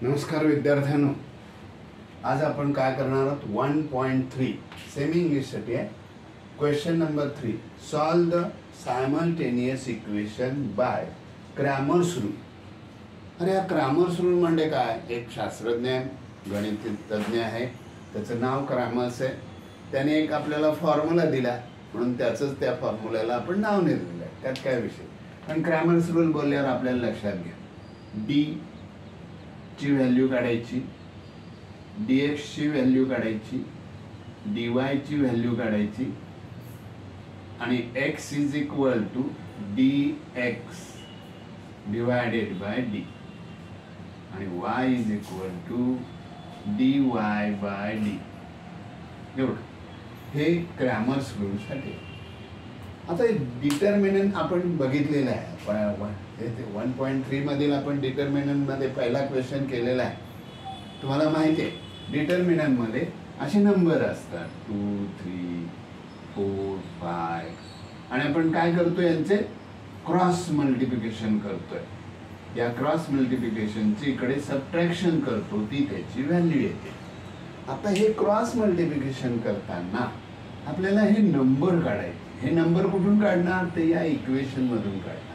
नमस्कार विद्यार्थ्यांनो, आज आपण काय करणार आहोत 1.3 सेमी इंग्लिश साठी आहे. Question number 3, solve the simultaneous equation by Cramer's rule. अरे हा क्रॅमर्स रूल म्हणजे काय? एक शास्त्रज्ञ गणित तज्ञ आहे, त्याचं नाव क्रॅमर्स आहे. त्याने एक आपल्याला फॉर्म्युला दिला म्हणून त्याचंच त्या फॉर्म्युल्याला आपण नाव नाही दिलेलं आहे. त्यात काय विषय. पण क्रॅमर्स रूल बोलल्यावर आपल्याला लक्षात घ्या, डी ची व्हॅल्यू काढायची, dx ची व्हॅल्यू काढायची, dy ची व्हॅल्यू काढायची आणि x is equal to dx divided by d आणि y is equal to dy by d. एवढं हे क्रॅमर्स रूल साठी. आता डिटर्मिनंट आपण बघितलेलं आहे. 1.3 मधील आपण डिटर्मिनंट मध्ये पहिला क्वेश्चन केलेला आहे. तुम्हाला माहिती आहे डिटर्मिनंट मध्ये असे नंबर असतात 2, 3, 4, 5 आणि आपण काय करतोय, यांचे क्रॉस मल्टिप्लिकेशन करतोय. या क्रॉस मल्टिप्लिकेशनची इकडे सबट्रॅक्शन करतो, ती त्याची व्हॅल्यू येते. आता हे क्रॉस मल्टिप्लिकेशन करताना आपल्याला हे नंबर काढायचे. हे नंबर कुठून काढणार? ते या इक्वेशन मधून काढणार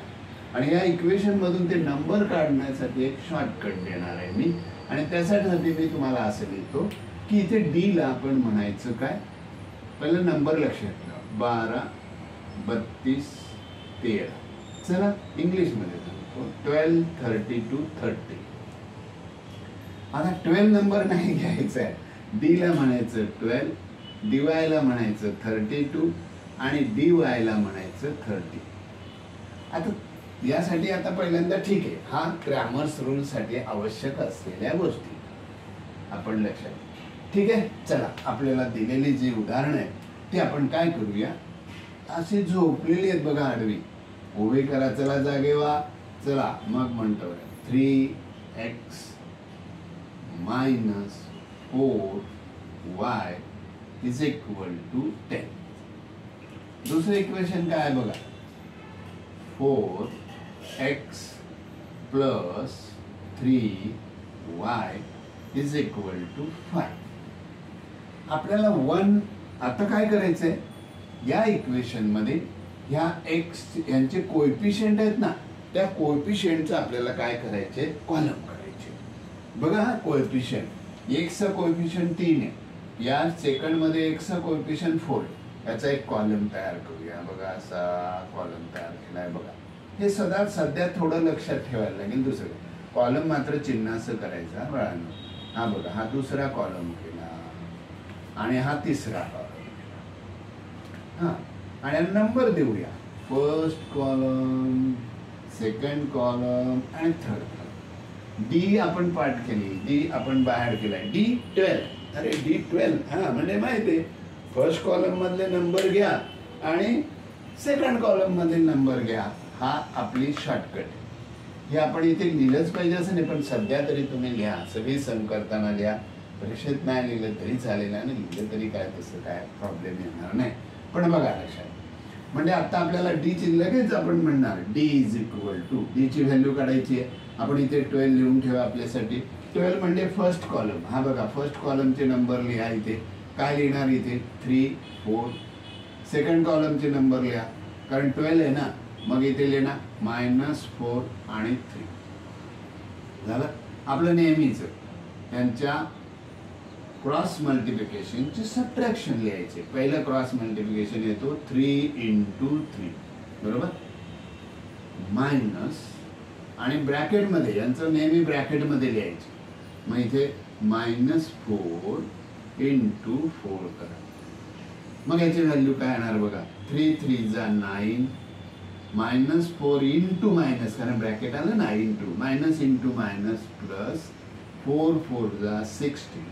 आणि या इक्वेशन मधून ते नंबर काढण्यासाठी एक शॉर्टकट देणार आहे मी. आणि त्यासाठी मी तुम्हाला असं लिहितो की इथे डी ला आपण म्हणायचं काय, पहिलं नंबर लक्षात ठेवा, 12, 32, 13. चला इंग्लिश मध्ये सांगतो 12, 32, 30. आता 12 नंबर नाही घ्यायचा आहे, डी ला म्हणायचं 12, dy ला म्हणायचं 32 आणि dy ला म्हणायचं 30. आता यासाठी आता पहिल्यांदा ठीक आहे, हा क्रॅमर्स रूल साठी आवश्यक असलेल्या गोष्टी आपण लक्षात. ठीक आहे, चला आपल्याला दिलेली जी उदाहरण आहे ती आपण काय करूया. अशी झोपलेली आहेत बघा, आडवी. उभे करा, चला जागे व्हा. चला मग म्हणतो 3x minus 4y is equal to 10. दुसरं इक्वेशन काय आहे बघा, 4x plus 3y is equal to 5. आपल्याला 1 आता काय करायचंय, या इक्वेशन मध्ये ह्या x यांचे कोएफिशिएंट आहेत ना, त्या कोएफिशिएंटचं आपल्याला काय करायचे, कॉलम करायचे. बघा हा कोएफिशिएंट, x चा कोएफिशिएंट 3 आहे, या सेकंड मध्ये x चा कोएफिशिएंट 4. याचा एक कॉलम तयार करूया. बघा असा कॉलम तयार केलाय बघा. हे सध्या थोडं लक्षात ठेवायला लागेल. दुसरं कॉलम मात्र चिन्हाचं करायचा बाळांनो. हा बघा, हा दुसरा कॉलम केला आणि हा तिसरा कॉलम. हा आणि नंबर देऊया, फर्स्ट कॉलम, सेकंड कॉलम आणि थर्ड कॉलम. डी आपण पाठ केली, डी आपण बाहेर केलाय, D12. अरे D12 हा म्हणजे माहिती आहे, फर्स्ट कॉलम मधले नंबर घ्या आणि सेकंड कॉलम मधले नंबर घ्या. हा आपली शॉर्टकट. हे आपण इथे लिहिलंच पाहिजे असं नाही, पण सध्या तरी तुम्ही लिहा, सगळी सम करताना लिहा. परीक्षेत नाही लिहिलं तरी चालेल आणि लिहिलं तरी काय तसं काय प्रॉब्लेम येणार नाही. पण बघा लक्षात, म्हणजे आता आपल्याला डी ची लगेच आपण म्हणणार D is equal to, D ची व्हॅल्यू काढायची आहे. आपण इथे 12 लिहून ठेवा आपल्यासाठी. 12 म्हणजे फर्स्ट कॉलम. हा बघा फर्स्ट कॉलमचे नंबर लिहा. इथे काय लिहिणार, इथे 3, 4. सेकंड कॉलमचे नंबर लिहा, कारण 12 आहे ना, मग इथे लिहिणार -4 आणि 3. झालं आपलं नेहमीच. यांच्या क्रॉस मल्टिप्लिकेशनचे सबट्रॅक्शन लिहायचे. पहिलं क्रॉस मल्टिप्लिकेशन येतो 3 × 3 बरोबर, मायनस आणि ब्रॅकेटमध्ये यांचं नेहमी ब्रॅकेटमध्ये लिहायचे. मग इथे -4 × 4 करा. मग याची व्हॅल्यू काय येणार बघा, 3 3 जा 9, -4 × मायनस, कारण ब्रॅकेट आलं ना, into minus into minus plus 4 4 जा 16,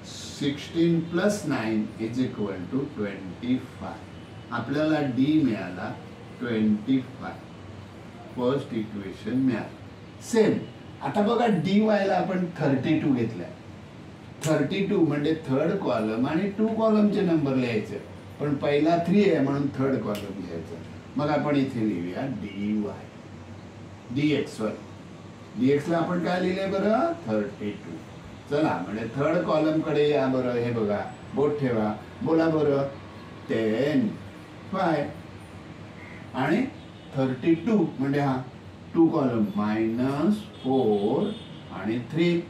16 प्लस 9 इज इक्वल टू 25. आपल्याला डी मिळाला 25. फर्स्ट इक्वेशन मिळालं. सेम आता बघा dy ला आपण 32 घेतलाय. 32 म्हणजे थर्ड कॉलम आणि 2 कॉलमचे नंबर लिहायचे, पण पहिला 3 आहे म्हणून थर्ड कॉलम लिहायचं. मग आपण इथे लिहूया dy, dx dx ला आपण काय लिहिले बरं 32. चला म्हणजे थर्ड कॉलम कडे या बरं. हे बघा बोट ठेवा, बोला बरं 10 5 आणि 32 म्हणजे हा 2 कॉलम -4 आणि 3.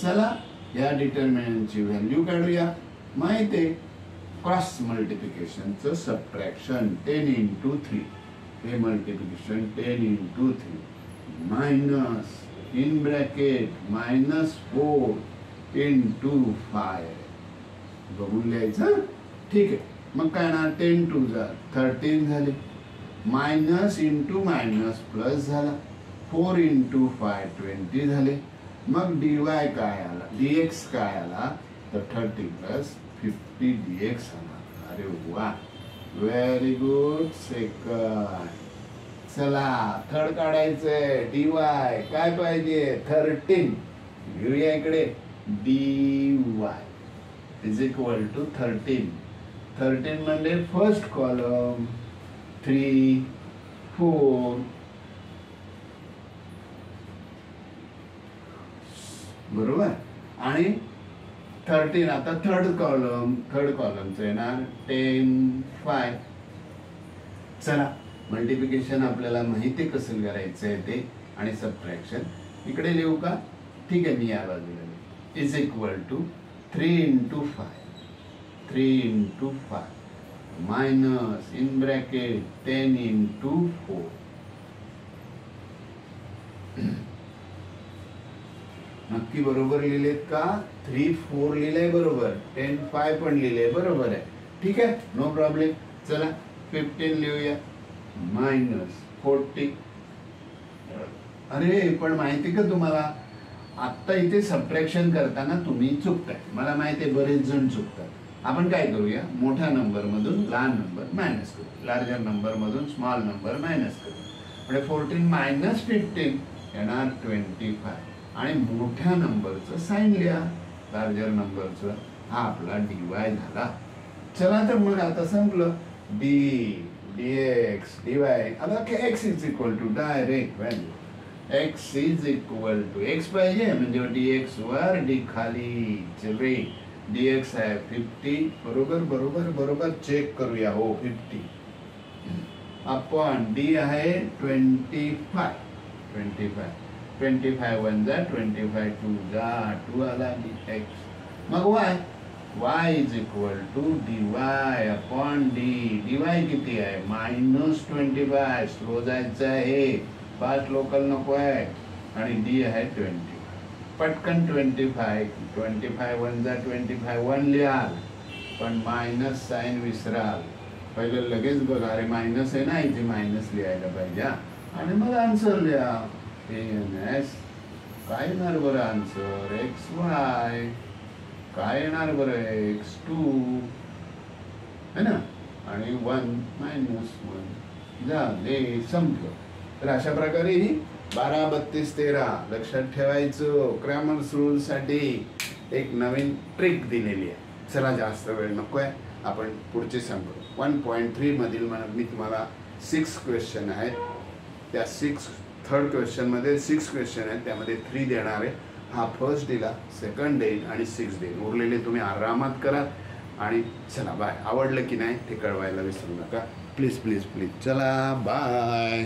चला या डिटर्मिनंटची व्हॅल्यू काढूया. माहिती आहे क्रॉस मल्टिप्लिकेशनचं सबट्रॅक्शन 10 into 3. हे multiplication 10 into 3 minus in bracket -4 into 5 बघून लिहायचं. ठीक आहे. मग काय ना 10 2 13 झाले. मायनस इंटू मायनस प्लस झाला. 4 into 5 20 झाले. मग dy काय आला, dx काय आला तर 30 प्लस 50 dx आला. अरे वा, व्हेरी गुड. सेकंड. चला थर्ड काढायचंय. dy काय पाहिजे 13. घेऊया इकडे. dy is equal to 13. 13 म्हणजे फर्स्ट कॉलम 3 4 बरोबर. आणि 13 आता थर्ड कॉलमचं येणार 10 5. चला मल्टिप्लिकेशन आपल्याला माहिती कसं करायचं आहे ते आणि सबट्रॅक्शन इकडे लिहू का. ठीक आहे, मी या बाजूला is equal to 3 into 5 3 into 5 minus in bracket 10 into 4. नक्की बरोबर लिहिलेत का. 3 4 लिहिलंय बरोबर. 10 5 पण लिहिलंय बरोबर आहे. ठीक आहे, नो प्रॉब्लेम. चला 15 लिहूया. -40. अरे पण माहिती का तुम्हाला आता इथे सबट्रॅक्शन करताना तुम्ही चुकताय. मला माहिती आहे बरेच जण चुकतात. आपण काय करूया, मोठ्या नंबर मधून लहान नंबर मायनस करू, लार्जर नंबर मधून स्मॉल नंबर मायनस करू. म्हणजे 14 - 15 येणार 25. आणि मोठ्या नंबरचं साइन लिहा, लार्जर नंबरचं. हा आपला dy झाला. चला तर मग आता संपलं. dx dy. आता x is equal to direct value. x is equal to x पाहिजे म्हणजे dx वर d खाली. चले dx आहे 50. बरोबर बरोबर बरोबर. चेक करूया. हो 50 अपॉन d आहे 25. 25 1 जा 25 2 जा 2 आला dx. मग y is equal to dy upon d. dy किती आहे -25. स्लो जायचं आहे, फास्ट लोकल नको आहे. आणि d आहे 20. पटकन 25 1 जा 25 1 लिहाल पण मायनस साइन विसराल. पहिलं लगेच बघा, अरे मायनस आहे ना इथे, मायनस लिहायला पाहिजे. आणि मग आन्सर लिहा. काय येणार बरं आन्सर xy. काय येणार बरं x2 है ना. आणि 1 - 1 झाले, संपलं. तर अशा प्रकारे ही 12 32 13 लक्षात ठेवायचं. क्रॅमर्स रूल साठी एक नवीन ट्रिक दिलेली आहे. चला जास्त वेळ नकोय, आपण पुढचे सांगू. 1.3 मधील मी तुम्हाला 6 क्वेश्चन आहेत. त्या 6 थर्ड क्वेश्चन मध्ये 6 क्वेश्चन आहेत, त्यामध्ये 3 देणार आहे. हा फर्स्ट दिला, सेकंड देईल आणि 6 देईल. उरलेले तुम्ही आरामात करा. आणि चला बाय. आवडलं की नाही ते कळवायला विसरू नका प्लीज प्लीज प्लीज. चला बाय.